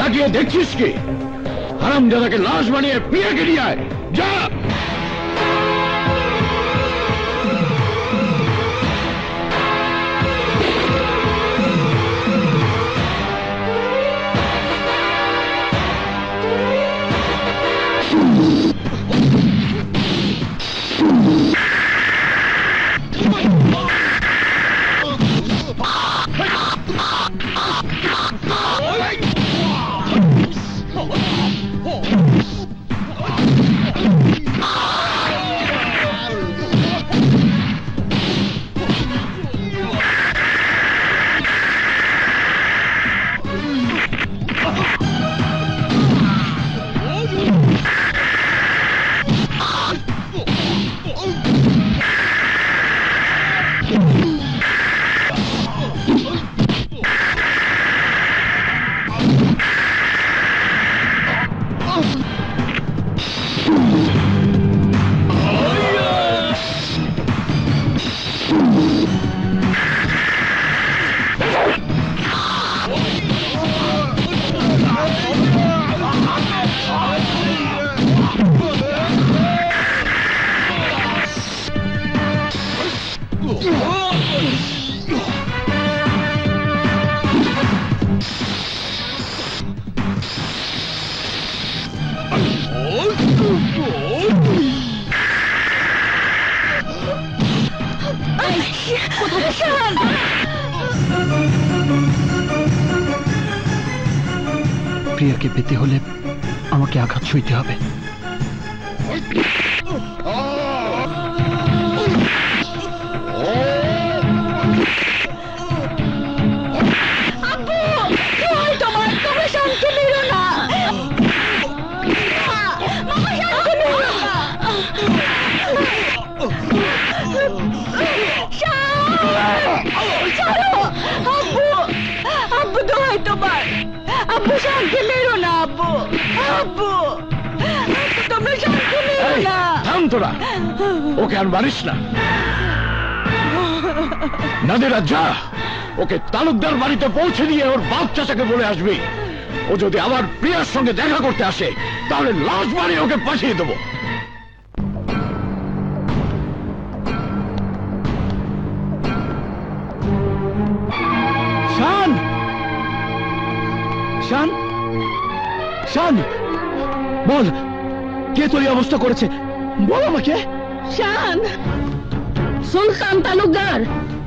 তাকিয়ে দেখছিস কি? হারামজাদাকে লাশ বানিয়ে প্রিয়াকে নিয়ে আয়, যা। প্রিয়াকে পেতে হলে আমাকে আঘাত সইতে হবে। আব্বু শান্তি মেরো না, আব্বু আব্বু তোমরা শান্তি মেরো না। থাম তোরা, ওকে আর মারিস না। নাদিরা যা, ওকে তালুকদার বাড়িতে পৌঁছে দিয়ে ওর বাপ চাচাকে বলে আসবি, ও যদি আবার প্রিয়ার সঙ্গে দেখা করতে আসে তাহলে লাশ বানিয়ে ওকে পাঠিয়ে দেবো। শান, শান, শান, বল কে তোর এই অবস্থা করেছে? বল আমাকে। শান, সুলতান তালুকদার,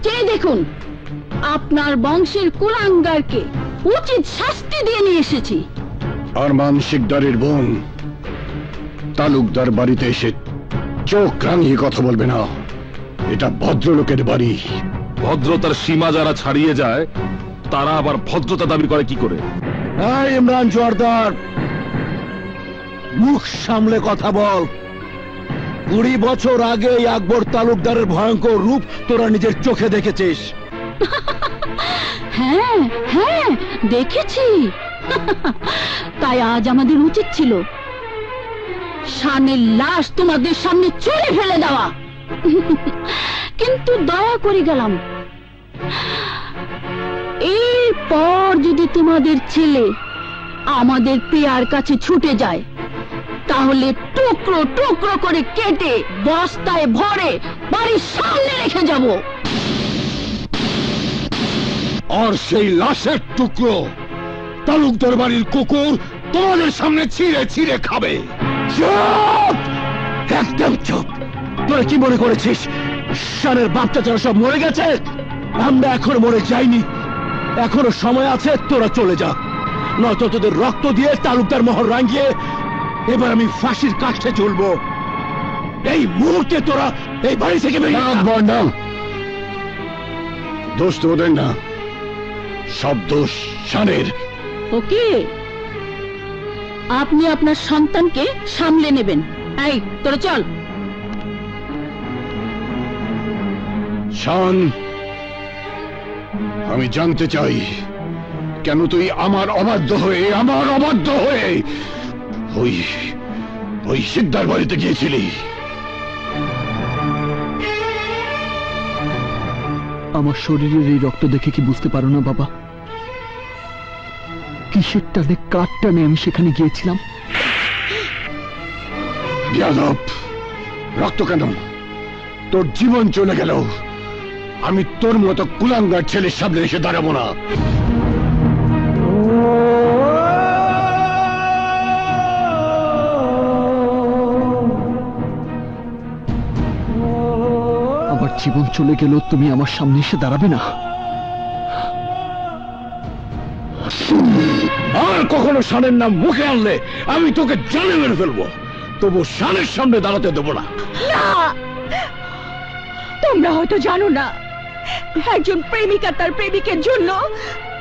কে দেখুন আপনার বংশের কুলাঙ্গারকে উচিত শাস্তি দিয়ে নিয়ে এসেছি। আর মানসিকদারের বোন তালুকদার বাড়িতে এসে চোখ রাঙিয়ে কথা বলবে না, এটা ভদ্রলোকের বাড়ি। ভদ্রতার সীমা যারা ছাড়িয়ে যায় তারা আবার ভদ্রতা দাবি করে কি করে? ইমরান জোয়ারদার, মুখ সামলে কথা বল। 20 বছর আগে আকবর তালুকদারের ভয়ঙ্কর রূপ তোরা নিজের চোখে দেখেছিস। হ্যাঁ হ্যাঁ দেখেছি। তাই আজ আমাদের উচিত ছিল শানের লাশ তোমাদের সামনে চুরে ফেলে দেওয়া, কিন্তু দয়া করে গেলাম। এরপর যদি তোমাদের ছেলে আমাদের প্রিয়ার কাছে ছুটে যায় তাহলে টুকরো টুকরো করে কেটে বস্তায় ভরে বাড়ির সামনে রেখে যাব। আর সেই লাশের টুকরো তালুকদার বাড়ির কুকুর তোমাদের সামনে ছিঁড়ে ছিঁড়ে খাবে। চুপ, একদম চুপ। তোরা কি মনে করেছিস শানের বাপটা যারা সব মরে গেছে? আমরা এখনো মরে যাইনি, এখনো সময় আছে। তোরা চলে যা, নয়তো তোদের রক্ত দিয়ে তালুকদার মোহর রাঙিয়ে এবার আমি ফাঁসির কাষ্ঠে ঝুলবো। এই মুহূর্তে তোরা এই বাড়ি থেকে বেরিয়ে যা। দোষ তো ওদের না, সব দোষ শানের। ওকে, আপনি আপনার সন্তানকে সামলে নেবেন। এই তোরা চল। শান, আমি জানতে চাই কেন তুই আমার অবাধ্য হয়ে ওই শিকদার বাড়িতে গিয়েছিলি? আমার শরীরের এই রক্ত দেখে কি বুঝতে পারো না বাবা? কিসের টানে কার টানে আমি সেখানে গিয়েছিলাম? যাদব, রক্ত কেন? তোর জীবন চলে গেল, আমি তোর মতো কুলাঙ্গার ছেলের সামনে এসে দাঁড়াবো না। আমার জীবন চলে গেল, তুমি আমার সামনে এসে দাঁড়াবে না? আর কখনো শানের নাম মুখে আনলে আমি তোকে জানে মেরে ফেলবো, তবু শানের সামনে দাঁড়াতে দেবো না। না, তোমরা হয়তো জানো না, একজন প্রেমিকা তার প্রেমিকের জন্য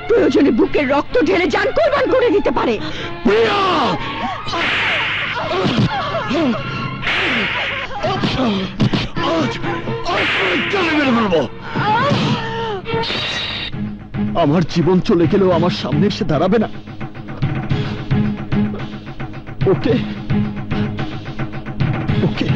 প্রয়োজনে বুকের রক্ত ঢেলে জান কোরবান করে দিতে পারে। প্রিয়া! জানে মেরে ফেলবো। আমার জীবন চলে গেলেও আমার সামনে এসে দাঁড়াবে না? ওকে ওকে।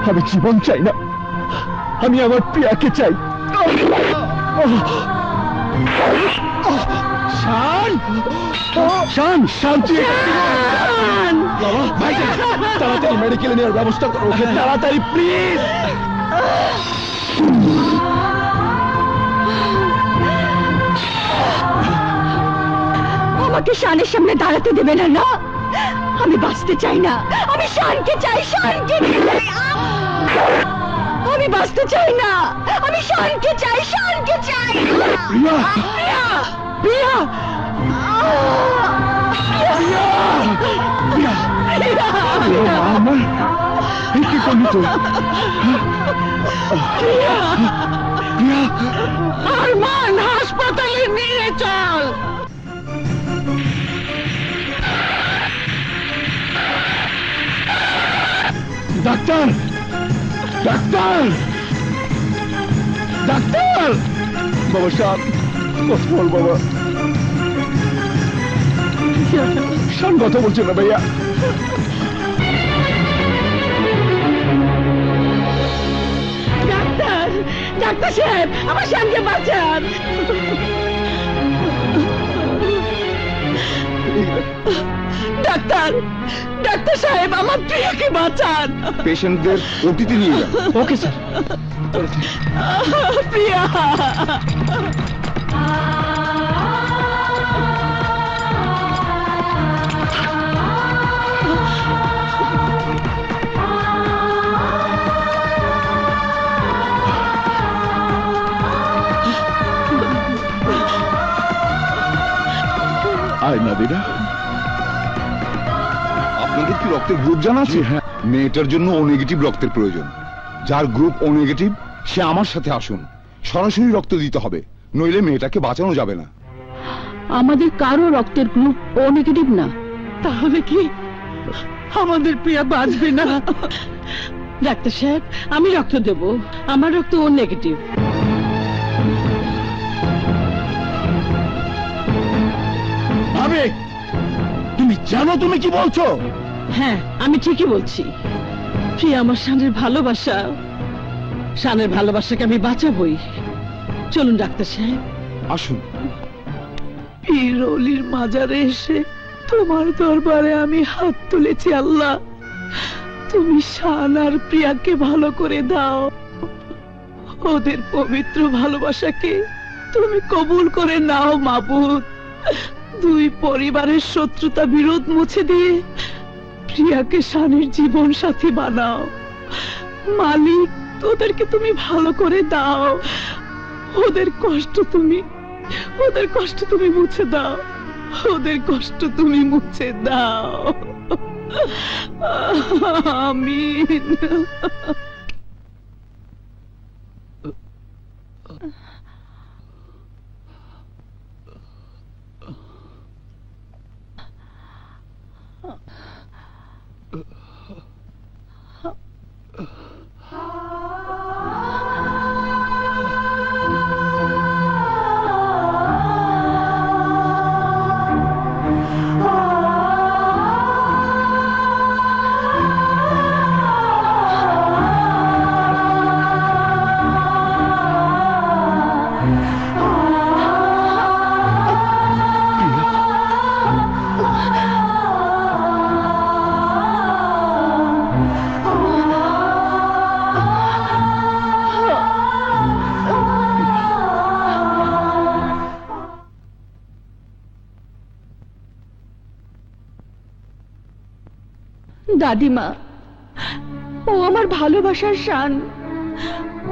আমি জীবন চাই না, আমি আমার প্রিয়াকে চাই। শান, শান, শান্তি! বাবা, ভাইজান, তাড়াতাড়ি মেডিকেলে নেওয়ার ব্যবস্থা করো, ওকে তাড়াতাড়ি প্লিজ। আমাকে শানের সামনে দাঁড়াতে দেবে না? না, আমি বাঁচতে চাই না, আমি শানকে চাই, শানকে চাই। আমি বাঁচতে চাই না, আমি শানকে চাই, শানকে চাই। প্রিয়া! প্রিয়া! প্রিয়া! আমার কি করলি তুই? আরমান, হাসপাতালে নিয়ে চল। ডাক্তার! ডাক্তার! ডাক্তার! বাবা শান, কথা বল বাবা। শান কথা বলছে না ভাইয়া। ডাক্তার, ডাক্তার সাহেব, আমার শানকে বাঁচান। ডাক্তার, ডাক্তার সাহেব, আমার প্রিয়াকে বাঁচান। পেশেন্টদের ওটিতে নিয়ে যান। Okay sir. প্রিয়া! আয় নাদিরা। আপনাদের কি রক্তের গ্রুপ জানা আছে? হ্যাঁ। মেয়েটার জন্য ও নেগেটিভ রক্তের প্রয়োজন। যার গ্রুপ ও নেগেটিভ সে আমার সাথে আসুন, সরাসরি রক্ত দিতে হবে, নইলে মেয়েটাকে বাঁচানো যাবে না। আমাদের কারো রক্তের গ্রুপ ও নেগেটিভ না। তাহলে কি আমাদের প্রিয়া বাঁচবে না? ডাক্তার সাহেব, আমি রক্ত দেব, আমার রক্ত ও নেগেটিভ। ভাবে, তুমি জানো তুমি কি বলছো? হ্যাঁ, আমি ঠিকই বলছি। প্রিয়া আমার শানের ভালোবাসা, শানের ভালোবাসাকে আমি বাঁচাবই। চলুন ডাক্তার সাহেব। আসুন। পীর অলির মাজারে এসে তোমার দরবারে আমি হাত তুলেছি। আল্লাহ, তুমি শান আর প্রিয়াকে ভালো করে দাও। ওদের পবিত্র ভালোবাসাকে তুমি কবুল করে নাও মাবুদ। দুই পরিবারের শত্রুতা বিরোধ মুছে দিয়ে প্রিয়াকে শানের জীবন সাথী বানাও। মালিক, ওদেরকে তুমি ভালো করে দাও। ওদের কষ্ট তুমি মুছে দাও। ওদের কষ্ট তুমি মুছে দাও। আমিন। দাদিমা, ও আমার ভালোবাসার শান।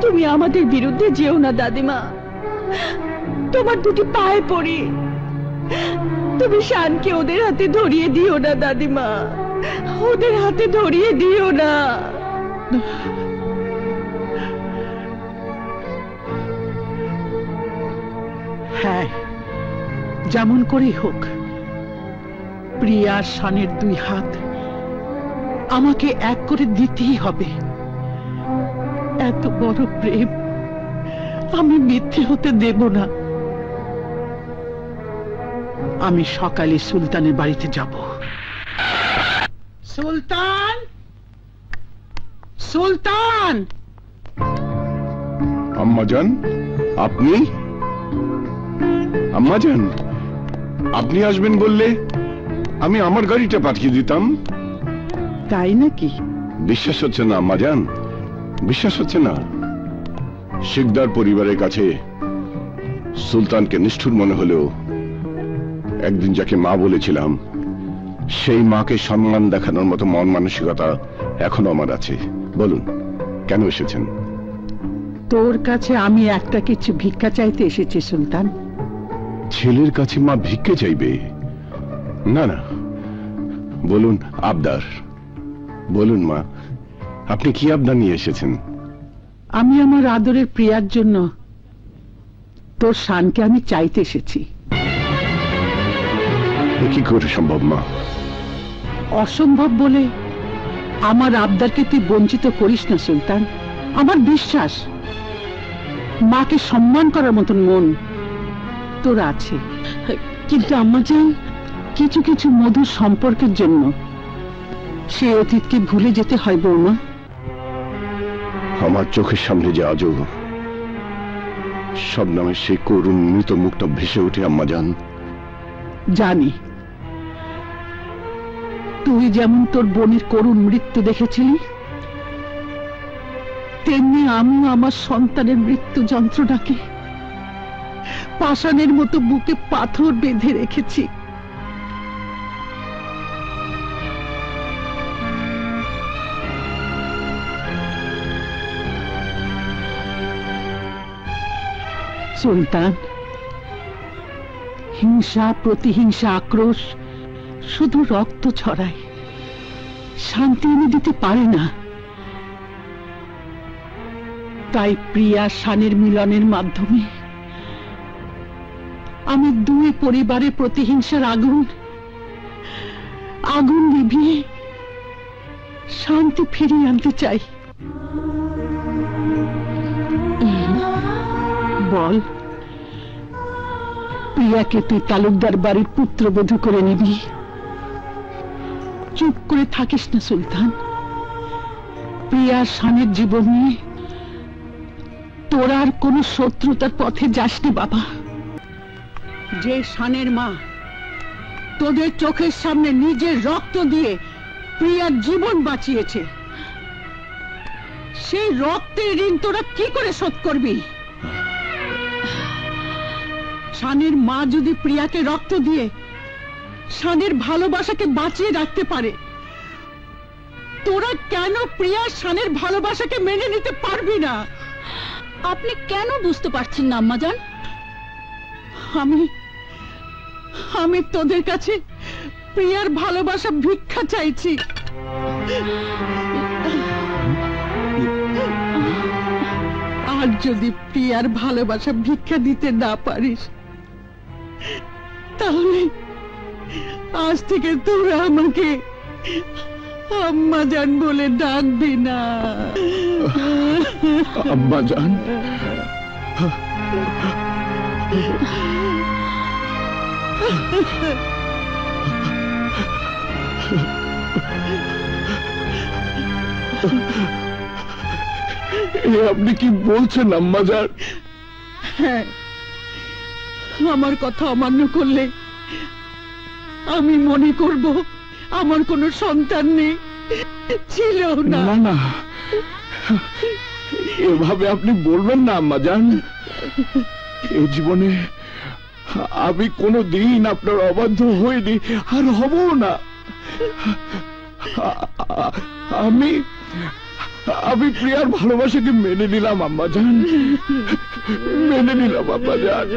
তুমি আমাদের বিরুদ্ধে যেও না দাদিমা, তোমার দুটি পায়ে পড়ি। তুমি শানকে ওদের হাতে ধরিয়ে দিও না দাদিমা, ওদের হাতে ধরিয়ে দিও না। হ্যাঁ, যেমন করেই হোক প্রিয়ার শানের দুই হাত আমাকে এক করে দিতেই হবে। এত বড় প্রেম আমি মিথ্যে হতে দেব না। আমি সকালে সুলতানের বাড়িতে যাব। সুলতান, সুলতান! আম্মাজান, আপনি? আম্মাজান, আপনি আসবেন বললে আমি আমার গাড়িটা পাঠিয়ে দিতাম। তাই নাকি? বিশ্বাস হচ্ছে না আম্মাজান, বিশ্বাস হচ্ছে না। শিকদার পরিবারের কাছে সুলতানকে নিষ্ঠুর মনে হলেও একদিন যাকে মা বলেছিলাম সেই মাকে সম্মান দেখানোর মতো মন মানসিকতা এখনো আমার আছে। বলুন, কেন এসেছেন? তোর কাছে আমি একটা কিছু ভিক্ষা চাইতে এসেছি সুলতান। ছেলের কাছে মা ভিক্ষে চাইবে? না না, বলুন আবদার। বলুন মা, আপনি কি আবদার নিয়ে এসেছেন? আমি আমার আদরের প্রিয়ার জন্য তোর শানকে আমি চাইতে এসেছি। এ কি করে সম্ভব মা? অসম্ভব বলে আমার আবদারকে তুই বঞ্চিত করিস না সুলতান। আমার বিশ্বাস মাকে সম্মান করার মতন মন তোর আছে, কিন্তু আম্মাজান কিছু কিছু মধুর সম্পর্কের জন্য সে অতীতকে ভুলে যেতে হয় বৌমা। আমার চোখের সামনে যে আজও সব নামে সেই করুণ মৃত মুখটা ভেসে ওঠে আম্মাজান। জানি তুই যেমন তোর বোনের করুণ মৃত্যু দেখেছিলি, তেমনি আমি আমার সন্তানের মৃত্যু যন্ত্রণাকে পাষাণের মতো বুকে পাথর বেঁধে রেখেছি। সুলতান, হিংসা, প্রতিহিংসা, আক্রোশ শুধু রক্ত ছড়ায়, শান্তি এনে দিতে পারে না। তাই প্রিয়া শানের মিলনের মাধ্যমে আমি দুই পরিবারে প্রতিহিংসার আগুন নিভিয়ে শান্তি ফিরিয়ে আনতে চাই। বল, প্রিয়াকে তুই তালুকদার বাড়ির পুত্রবধূ করে নিবি? চুপ করে থাকিস না সুলতান। প্রিয়ার শানের জীবন নিয়ে তোর আর কোন শত্রুতার পথে যাসনি বাবা। যে শানের মা তোদের চোখের সামনে নিজের রক্ত দিয়ে প্রিয়ার জীবন বাঁচিয়েছে, সেই রক্তের ঋণ তোরা কি করে শোধ করবি? শানের মা যদি প্রিয়াকে রক্ত দিয়ে শানের ভালোবাসাকে বাঁচিয়ে রাখতে পারে, তোরা কেন প্রিয়া শানের ভালোবাসাকে মেনে নিতে পারবি না? আপনি কেন বুঝতে পারছেন না আম্মাজান? আমি তোদের কাছে প্রিয়ার ভালোবাসা ভিক্ষা চাইছি। আর যদি প্রিয়ার ভালোবাসা ভিক্ষা দিতে না পারিস, তাহলে আজ থেকে তোরা আমাকে আম্মাজান বলে ডাকবি না। আম্মাজান, আপনি কি বলছেন আম্মাজান? হ্যাঁ, আমার কথা অমান্য করলে আমি মনে করব আমার কোনো সন্তান নেই, ছিল না। না না, এভাবে আপনি বলবেন না আম্মাজান। এই জীবনে আমি কোনোদিন আপনার অবাধ্য হইনি, আর হব না। আমি আমি প্রিয়ার ভালোবাসাকে মেনে নিলাম আম্মাজান, মেনে নিলাম আম্মাজান।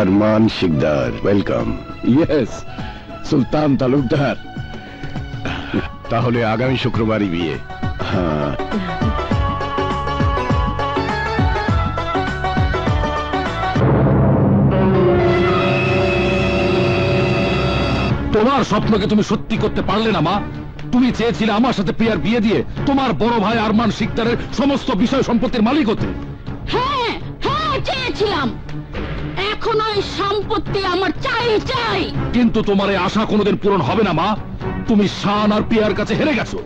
আরমান শিকদার, ওয়েলকাম। ইয়েস, সুলতান তালুকদার। তাহলে আগামী শুক্রবারই বিয়ে? হ্যাঁ। তোমার স্বপ্নকে তুমি সত্যি করতে পারলে না মা। তুমি চেয়েছিলে আমার সাথে প্রিয়ার বিয়ে দিয়ে তোমার বড় ভাই আরমান শিকদারের সমস্ত বিষয় সম্পত্তির মালিক হতে। হ্যাঁ হ্যাঁ চেয়েছিলাম, এখন ওই সম্পত্তি আমার চাই চাই। কিন্তু তোমার এই আশা কোনোদিন পূরণ হবে না মা। তুমি শান আর প্রিয়ার কাছে হেরে গেছো।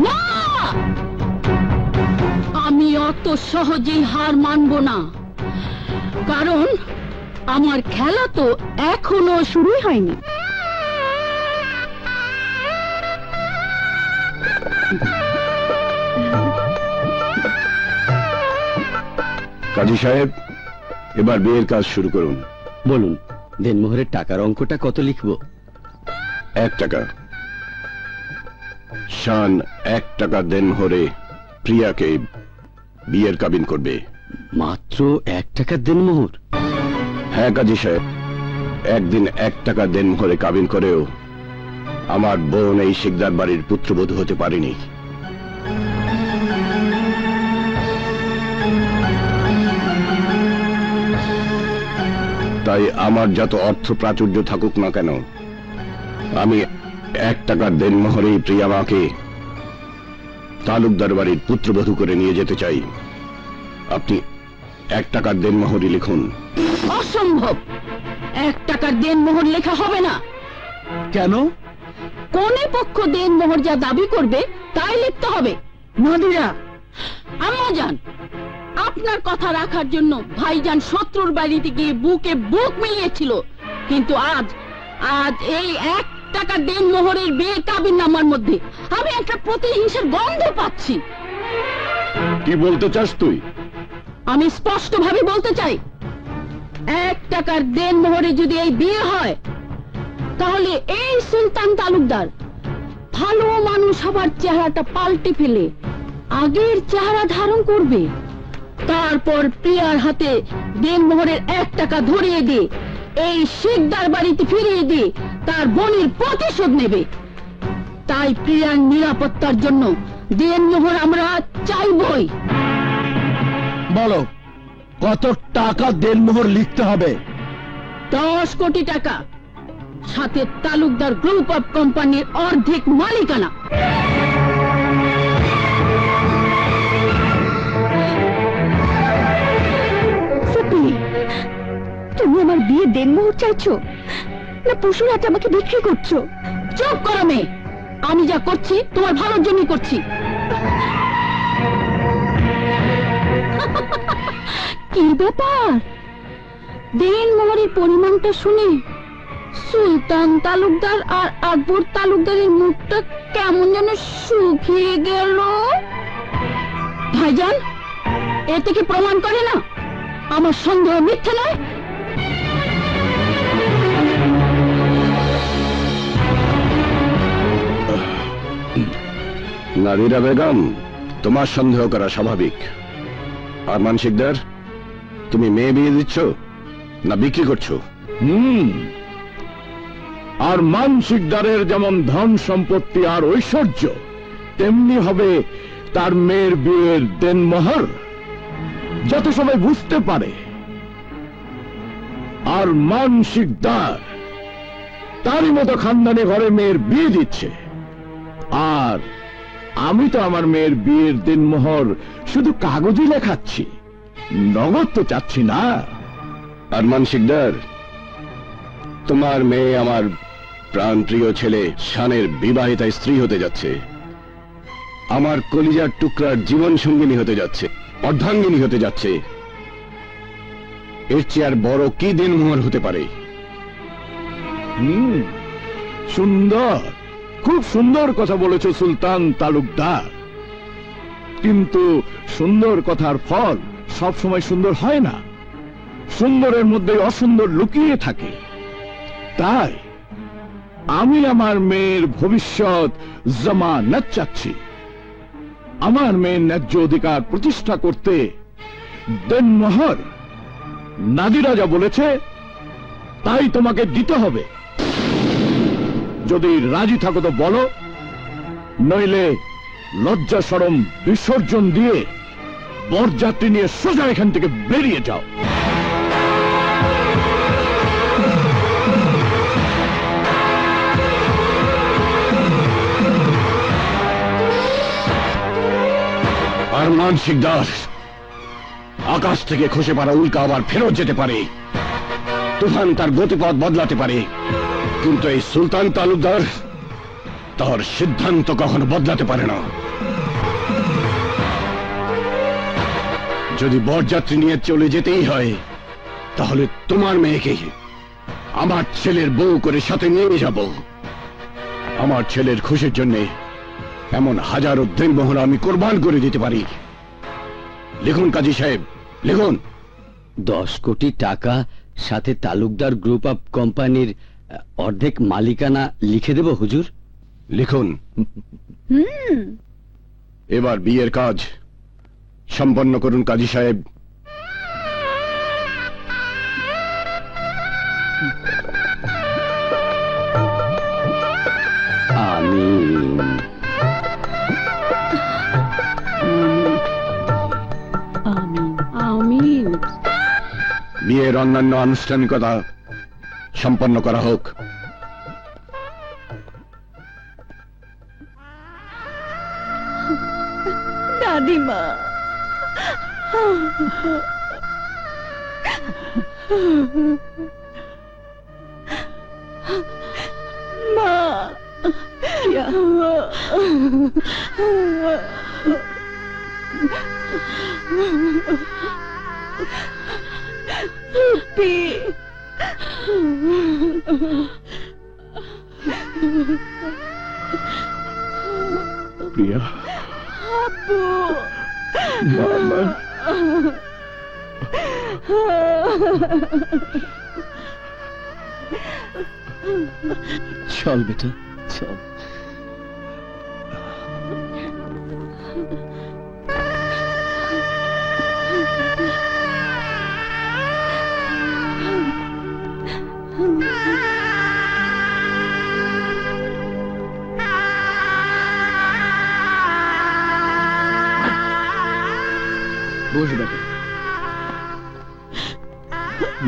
না, আমি অত সহজেই হার মানব না, কারণ আমার খেলা তো এখনো শুরুই হয়নি। কাজী সাহেব, এবার বিয়ের কাজ শুরু করুন। বলুন, দেনমোহরের টাকার অঙ্কটা কত লিখবো? 1 টাকা। শান 1 টাকা দেনমোহরে প্রিয়াকে বিয়ের কাবিন করবে। মাত্র 1 টাকার দেনমোহর? হ্যাঁ কাজী সাহেব, একদিন 1 টাকা দেনমোহরে কাবিন করেও আমার বোন এই শিকদার বাড়ির পুত্রবধূ হতে পারেনি। তাই আমার যত অর্থ প্রাচুর্য থাকুক না কেন, আমি 1 টাকার দেনমোহরেই প্রিয়া মাকে তালুকদার বাড়ির পুত্রবধূ করে নিয়ে যেতে চাই। আপনি 1 টাকার দেনমোহরই লিখুন। অসম্ভব, 1 টাকার দেনমোহর লেখা হবে না। কেন? কোনে পক্ষ দেনমোহর যা দাবি করবে তাই লিখতে হবে। নাদিরা, আম্মাজান, আপনার কথা রাখার জন্য ভাইজান শত্রুর বাড়িতে গিয়ে বুকে বুক মিলিয়েছিল, কিন্তু আজ এই 1 টাকা দেনমোহরের বিয়ে কাবিননামার মধ্যে আমি একটা প্রতিহিংসার গন্ধ পাচ্ছি। কি বলতে চাস তুই? আমি স্পষ্ট ভাবে বলতে চাই, 1 টাকার দেনমোহরে যদি এই বিয়ে হয়, তাহলে এই সুলতান তালুকদার ভালো মানুষ হবার চেহারাটা পাল্টে ফেলে আগের চেহারা ধারণ করবে। তারপর প্রিয়ার হাতে দেনমোহরের 1 টাকা ধরিয়ে দিয়ে এই শিকদার বাড়িতে ফিরিয়ে দিয়ে তার বোনের প্রতিশোধ নেবে। তাই প্রিয়ার নিরাপত্তার জন্য দেনমোহর আমরা চাইবই। বলো, কত টাকা দেনমোহর লিখতে হবে? 10 কোটি টাকা, সাথে তালুকদার গ্রুপ অফ কোম্পানির অর্ধেক মালিকানা। তুমি আমার বিয়ে দেনমোহর চাইছো না পশুর হাতে আমাকে বিক্রি করছো? চুপ করো মেয়ে, আমি যা করছি তোমার ভালোর জন্যই করছি। কি ব্যাপার, দেনমোহরের পরিমাণটা শুনে সুলতান তালুকদার আর আকবর তালুকদারের মুখটা কেমন যেন শুকিয়ে গেল। ভাইজান, এতে কি প্রমাণ করে না আমার সন্দেহ মিথ্যে নয়? নাদিরা বেগম, তোমার সন্দেহ করা স্বাভাবিক। আরমান শিকদার, তুমি মেয়ে বিয়ে দিচ্ছ না বিক্রি করছো? আরমান শিকদারের যেমন ধন সম্পত্তি আর ঐশ্বর্য, তেমনি হবে তার মেয়ের বিয়ের দেনমোহর, যাতে সবাই বুঝতে পারে আরমান শিকদার তারই মতো খানদানি ঘরে মেয়ের বিয়ে দিচ্ছে। আর আমি তো আমার মেয়ের বিয়ের দেনমোহর শুধু কাগজে লেখাচ্ছি, নগদ তো চাচ্ছি না। আরমান শিকদার, তোমার মেয়ে আমার প্রাণপ্রিয় ছেলে শানের বিবাহিতা স্ত্রী হতে যাচ্ছে, আমার কলিজার টুকরার জীবন সঙ্গিনী হতে যাচ্ছে, অর্ধাঙ্গিনী হতে যাচ্ছে। এর চেয়ে আর বড় কি দিনমোহর হতে পারে? সুন্দর, খুব সুন্দর কথা বলেছ সুলতান তালুকদার, কিন্তু সুন্দর কথার ফল সব সময় সুন্দর হয় না। সুন্দরের মধ্যে অসুন্দর লুকিয়ে থাকে। তাই আমি আমার মেয়ের ভবিষ্যৎ জামানত চাচ্ছি। আমার মেয়ের ন্যায্য অধিকার প্রতিষ্ঠা করতে দেনমোহর নাদিরা যা বলেছে তাই তোমাকে দিতে হবে। যদি রাজি থাকো তো বলো, নইলে লজ্জা শরম বিসর্জন দিয়ে বরযাত্রী নিয়ে সোজা এখান থেকে বেরিয়ে যাও। আরমান শিকদার, আকাশ থেকে খসে পড়া উল্কা আবার ফেরত যেতে পারে, তুফান তার গতিপথ বদলাতে পারে, কিন্তু এই সুলতান তালুকদার তার সিদ্ধান্ত কখনো বদলাতে পারে না। যদি বরযাত্রী নিয়ে চলে যেতেই হয়, তাহলে তোমার মেয়েকে আমার ছেলের বউ করে সাথে নিয়ে যাব। আমার ছেলের খুশির জন্য এমন হাজারো দিনমোহর আমি কোরবান করে দিতে পারি। লিখুন কাজী সাহেব, লিখুন। 10 কোটি টাকা সাথে তালুকদার গ্রুপ অফ কোম্পানির অর্ধেক মালিকানা লিখে দেব হুজুর। লিখুন। এবার বিয়ের কাজ সম্পন্ন করুন কাজী সাহেব। আমিন। আমিন। বিয়ের অন্যান্য আনুষ্ঠানিকতা সম্পন্ন করা হোক। দাদিমা, মা, প্রিয়া, আব্বু, মামা, চল বেটা, চল। বস বেটা।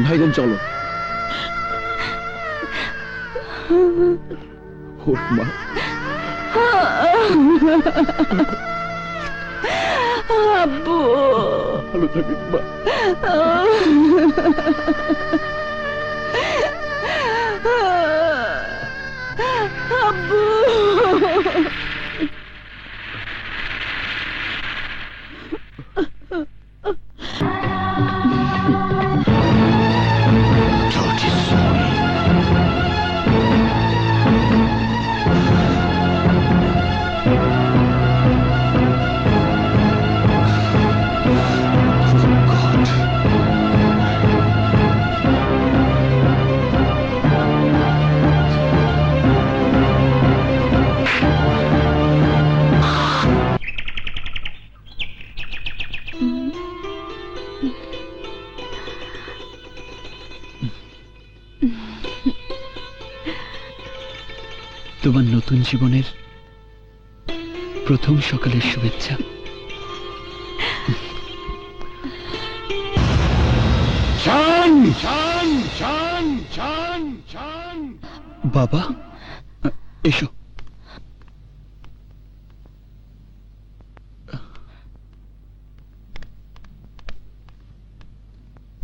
ভাইজান চলো। ওঠ মা। আব্বু, ভালো থাকিস মা। আব্বু, তোমার নতুন জীবনের প্রথম সকালের শুভেচ্ছা। শান, শান, শান, শান, শান। বাবা, এসো।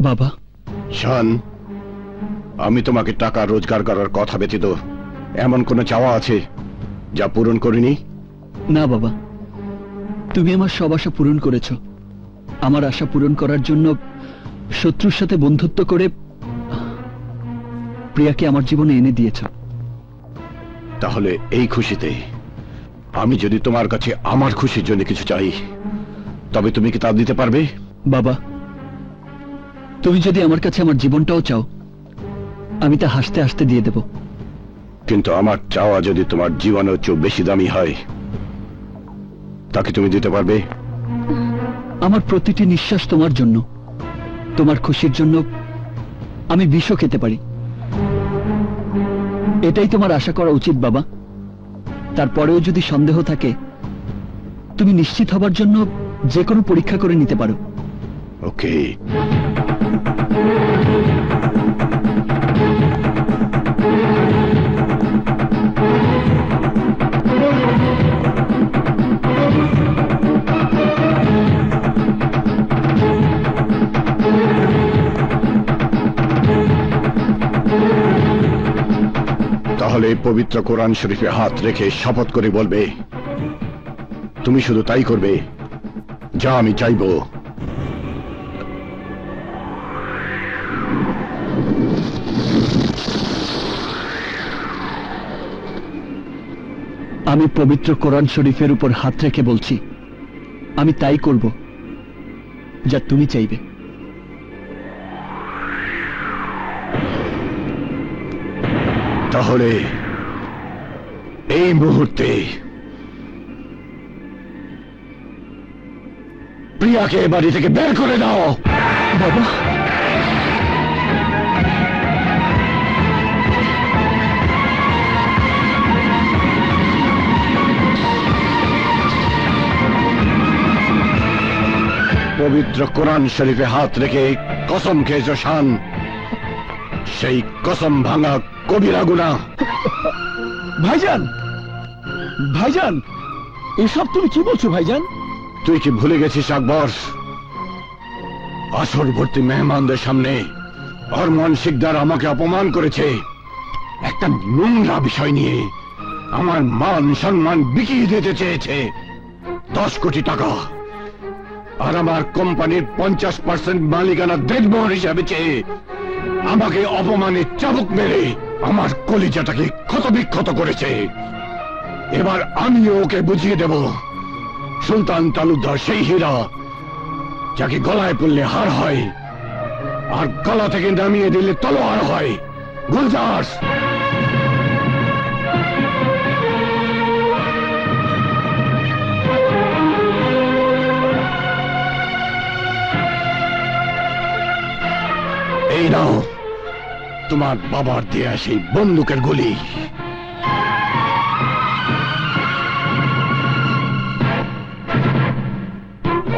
বাবা, শান, আমি তোমাকে টাকা রোজগার করার কথা ব্যতীত এমন কোনো চাওয়া আছে যা পূরণ করিনি? না বাবা, তুমি আমার সব আশা পূরণ করেছ। আমার আশা পূরণ করার জন্য শত্রুর সাথে বন্ধুত্ব করে প্রিয়াকে আমার জীবনে এনে দিয়েছ। তাহলে এই খুশিতে আমি যদি তোমার কাছে আমার খুশির জন্য কিছু চাই, তবে তুমি কি তা দিতে পারবে? বাবা, তুমি যদি আমার কাছে আমার জীবনটাও চাও, আমি তা হাসতে হাসতে দিয়ে দেব। কিন্তু আমার চাওয়া যদি তোমার জীবনের চেয়ে বেশি দামি হয়, তাকে তুমি দিতে পারবে? আমার প্রতিটি নিঃশ্বাস তোমার জন্য, তোমার খুশির জন্য আমি বিষও খেতে পারি। এটাই তোমার আশা করা উচিত বাবা। তারপরেও যদি সন্দেহ থাকে, তুমি নিশ্চিত হবার জন্য যে কোনো পরীক্ষা করে নিতে পারো। ওকে। তাহলে পবিত্র কোরআন শরীফে হাত রেখে শপথ করে বলবে, তুমি শুধু তাই করবে যা আমি চাইব। আমি পবিত্র কোরআন শরীফের উপর হাত রেখে বলছি, আমি তাই করব যা তুমি চাইবে। তাহলে এই মুহূর্তে প্রিয়াকে বাড়ি থেকে বের করে দাও। বাবা, পবিত্র কোরআন শরীফে হাত রেখে কসম খেয়েছ শান, সেই কসম ভাঙা কবিরা গুনাহ। ভাইজান, ভাইজান, এসব তুমি কি বলছো ভাইজান? তুই কি ভুলে গেছিস আকবর? আসরবর্তী মেহমানদের সামনে আরমান শিকদার আমাকে অপমান করেছে একটা নোংরা বিষয় নিয়ে। আমার মান সম্মান বিকিয়ে দিতে চেয়েছে 10 কোটি টাকা, আর আমার কোম্পানির 50% মালিকানা দেনমোহর হিসাবে চেয়ে আমাকে অপমানে চাবুক মেরে আমার কলিজাটাকে ক্ষতবিক্ষত করেছে। এবার আমিও ওকে বুঝিয়ে দেব, সুলতান তালুকদার সেই হীরা যাকে গলায় পড়লে হার হয় আর গলা থেকে নামিয়ে দিলে তলোয়ার হয়। গুলজার, এই নাও তোমার বাবার দেয়া সেই বন্দুকের গুলি।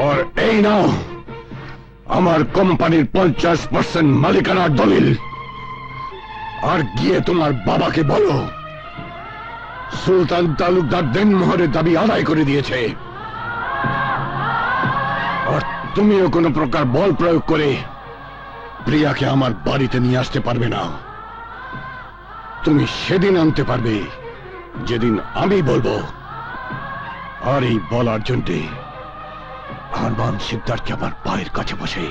আর এই নাও আমার কোম্পানির 50% মালিকানার দলিল। আর গিয়ে তোমার বাবাকে বলো সুলতান তালুকদার দেনমোহরের দাবি আদায় করে দিয়েছে, আর তুমিও কোনো প্রকার বল প্রয়োগ করে প্রিয়াকে আমার বাড়িতে নিয়ে আসতে পারবে না। তুমি সেদিন আনতে পারবে যেদিন আমি বলবো। আর এই বলার জন্যে আরমান শিকদারকে আমার পায়ের কাছে বসে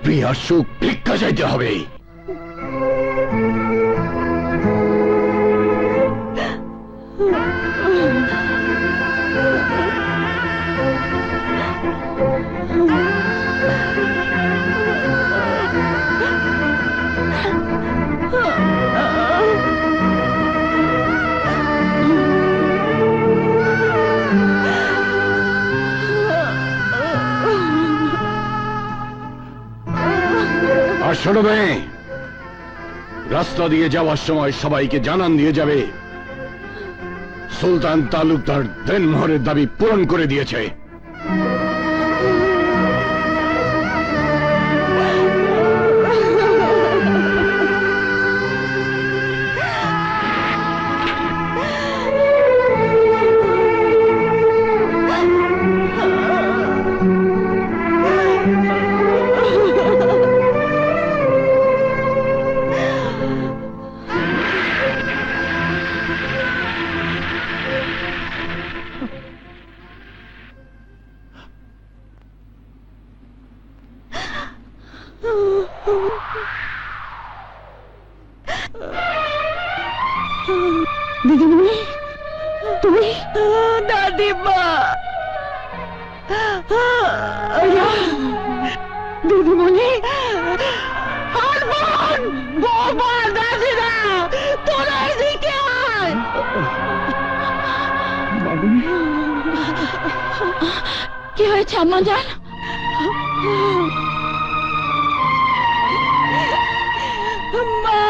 প্রিয়ার সুখ ভিক্ষা চাইতে হবে। আর শোনো মেয়ে, রাস্তা দিয়ে যাওয়ার সময় সবাইকে জানান দিয়ে যাবে সুলতান তালুকদার দেনমোহরের দাবি পূরণ করে দিয়েছে। দিদিমণি, তুমি? দাদিমা, দিদিমণি, হরমোন, বৌমা, দাদিরা, তোরা এদিকে আয়। কি হয়েছে আম্মা জান? মা,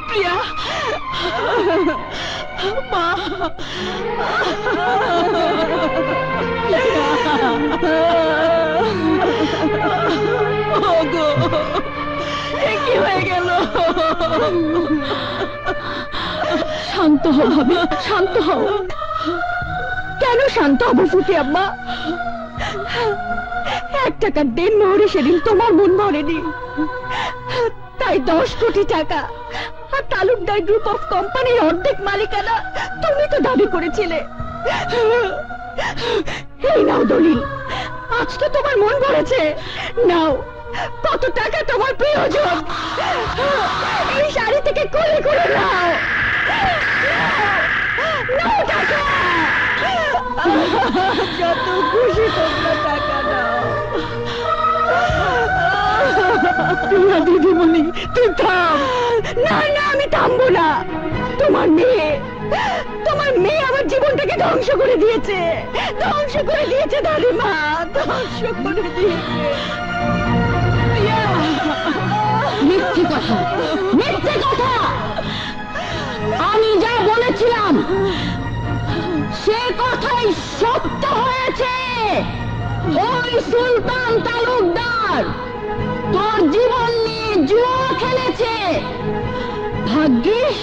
প্রিয়া, মা, ওগো, এ কি হয়ে গেল? শান্ত হও ভাবি, শান্ত হও। কেন শান্ত হবো ফুটি আম্মা? 1 টাকার দেনমোহরে সেদিন তোমার মন ভরেনি, তাই 10 কোটি টাকা আর তালুকদার গ্রুপ অফ কোম্পানির অর্ধেক মালিকানা তুমি তো দাবি করেছিলে। এই নাও দলিল, আজ তো তোমার মন ভরেছে। নাও, কত টাকা তোমার প্রয়োজন, এই শাড়ি থেকে কোলে করে নাও। নাও টাকা, যত খুশি তোমরা টাকা নাও। প্রিয়া দিদিমণি, তুই থাম। না না, আমি থামবো না। তোমার মেয়ে আমার জীবনটাকে ধ্বংস করে দিয়েছে, ধ্বংস করে দিয়েছে দাদিমা, ধ্বংস করে দিয়েছে। মিথ্যে কথা, মিথ্যে কথা। আমি যা বলেছিলাম সে কথাই সত্য হয়েছে। ওই সুলতান তালুকদার তোর জীবন নিয়ে জুয়া খেলেছে। ভাগ্যিস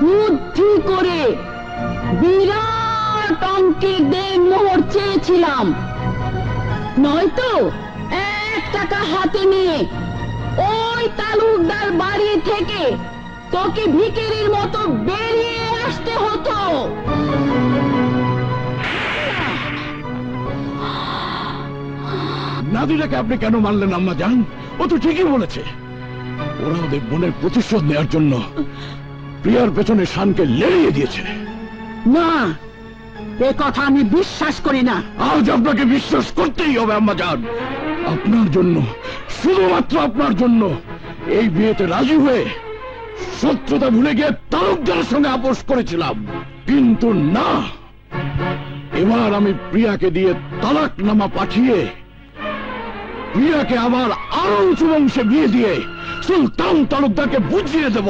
বুদ্ধি করে বিরাট অঙ্কের দেনমোহর চেয়েছিলাম, নয়তো 1 টাকা হাতে নিয়ে ওই তালুকদার বাড়ি থেকে তোকে ভিখারির মতো বেরিয়ে আসতে হতো। নাদিরাকে আপনি কেন মানলেন আম্মা জান? ও তো ঠিকই বলেছে। ওরা ওদের বোনের প্রতিশোধ নেওয়ার জন্য প্রিয়ার পেছনে শানকে লেড়িয়ে দিয়েছে। না, এ কথা আমি বিশ্বাস করি না। আজ আপনাকে বিশ্বাস করতেই হবে আম্মা জান। আপনার জন্য, শুধুমাত্র আপনার জন্য এই বিয়েতে রাজি হয়ে শত্রুতা ভুলে গিয়ে তালুকদারের সঙ্গে আপোষ করেছিলাম, কিন্তু না, এবার আমি প্রিয়াকে দিয়ে তালাকনামা পাঠিয়ে প্রিয়াকে আবার আরো উঁচু বংশে বিয়ে দিয়ে সুলতান তালুকদারকে বুঝিয়ে দেব